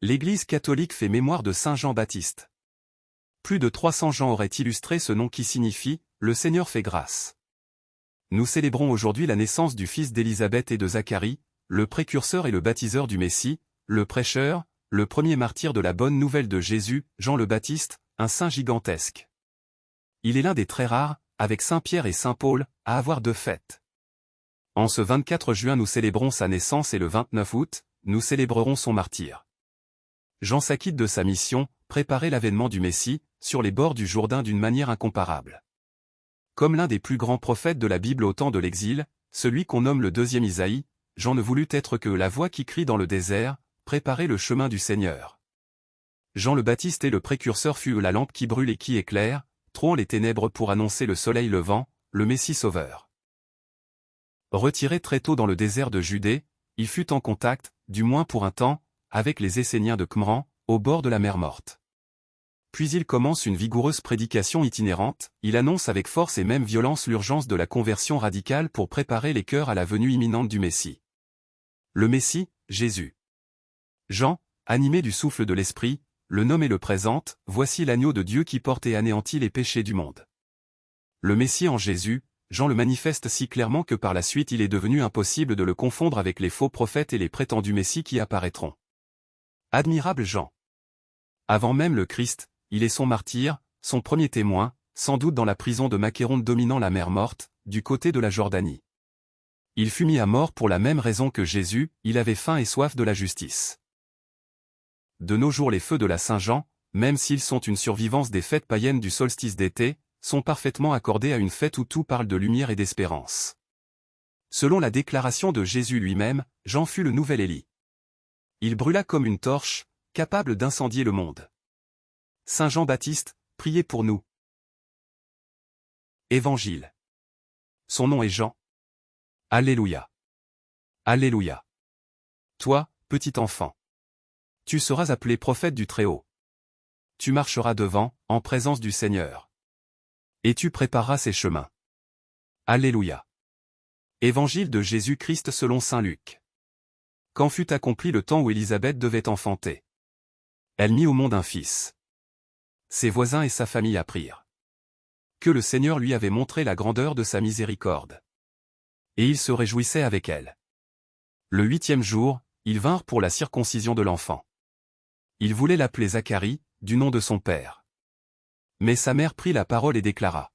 L'Église catholique fait mémoire de Saint Jean-Baptiste. Plus de 300 gens auraient illustré ce nom qui signifie « Le Seigneur fait grâce ». Nous célébrons aujourd'hui la naissance du fils d'Élisabeth et de Zacharie, le précurseur et le baptiseur du Messie, le prêcheur, le premier martyr de la bonne nouvelle de Jésus, Jean le Baptiste, un saint gigantesque. Il est l'un des très rares, avec Saint Pierre et Saint Paul, à avoir deux fêtes. En ce 24 juin nous célébrons sa naissance et le 29 août, nous célébrerons son martyre. Jean s'acquitte de sa mission, préparer l'avènement du Messie, sur les bords du Jourdain d'une manière incomparable. Comme l'un des plus grands prophètes de la Bible au temps de l'exil, celui qu'on nomme le deuxième Isaïe, Jean ne voulut être que la voix qui crie dans le désert, préparer le chemin du Seigneur. Jean le Baptiste et le précurseur fut la lampe qui brûle et qui éclaire, trouant les ténèbres pour annoncer le soleil levant, le Messie sauveur. Retiré très tôt dans le désert de Judée, il fut en contact, du moins pour un temps, avec les Esséniens de Qumran, au bord de la mer Morte. Puis il commence une vigoureuse prédication itinérante, il annonce avec force et même violence l'urgence de la conversion radicale pour préparer les cœurs à la venue imminente du Messie. Le Messie, Jésus. Jean, animé du souffle de l'Esprit, le nomme et le présente, voici l'agneau de Dieu qui porte et anéantit les péchés du monde. Le Messie en Jésus, Jean le manifeste si clairement que par la suite il est devenu impossible de le confondre avec les faux prophètes et les prétendus Messies qui apparaîtront. Admirable Jean. Avant même le Christ, il est son martyr, son premier témoin, sans doute dans la prison de Macéronte dominant la mer Morte, du côté de la Jordanie. Il fut mis à mort pour la même raison que Jésus, il avait faim et soif de la justice. De nos jours les feux de la Saint-Jean, même s'ils sont une survivance des fêtes païennes du solstice d'été, sont parfaitement accordés à une fête où tout parle de lumière et d'espérance. Selon la déclaration de Jésus lui-même, Jean fut le nouvel Élie. Il brûla comme une torche, capable d'incendier le monde. Saint Jean-Baptiste, priez pour nous. Évangile. Son nom est Jean. Alléluia. Alléluia. Toi, petit enfant. Tu seras appelé prophète du Très-Haut. Tu marcheras devant, en présence du Seigneur. Et tu prépareras ses chemins. Alléluia. Évangile de Jésus-Christ selon saint Luc. Quand fut accompli le temps où Élisabeth devait enfanter, elle mit au monde un fils. Ses voisins et sa famille apprirent que le Seigneur lui avait montré la grandeur de sa miséricorde. Et il se réjouissait avec elle. Le 8e jour, ils vinrent pour la circoncision de l'enfant. Ils voulaient l'appeler Zacharie, du nom de son père. Mais sa mère prit la parole et déclara: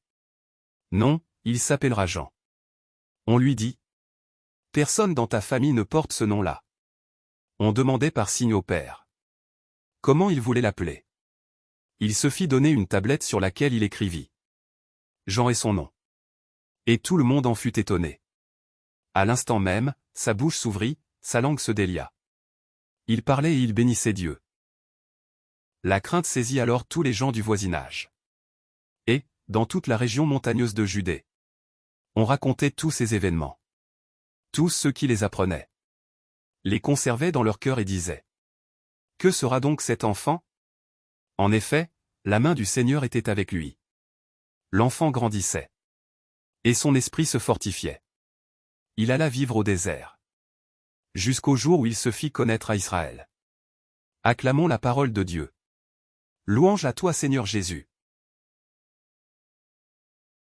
Non, il s'appellera Jean. On lui dit: Personne dans ta famille ne porte ce nom-là. On demandait par signe au père comment il voulait l'appeler. Il se fit donner une tablette sur laquelle il écrivit: Jean est son nom. Et tout le monde en fut étonné. À l'instant même, sa bouche s'ouvrit, sa langue se délia. Il parlait et il bénissait Dieu. La crainte saisit alors tous les gens du voisinage. Et, dans toute la région montagneuse de Judée, on racontait tous ces événements. Tous ceux qui les apprenaient les conservaient dans leur cœur et disaient: Que sera donc cet enfant? En effet, la main du Seigneur était avec lui. L'enfant grandissait. Et son esprit se fortifiait. Il alla vivre au désert. Jusqu'au jour où il se fit connaître à Israël. Acclamons la parole de Dieu. Louange à toi Seigneur Jésus.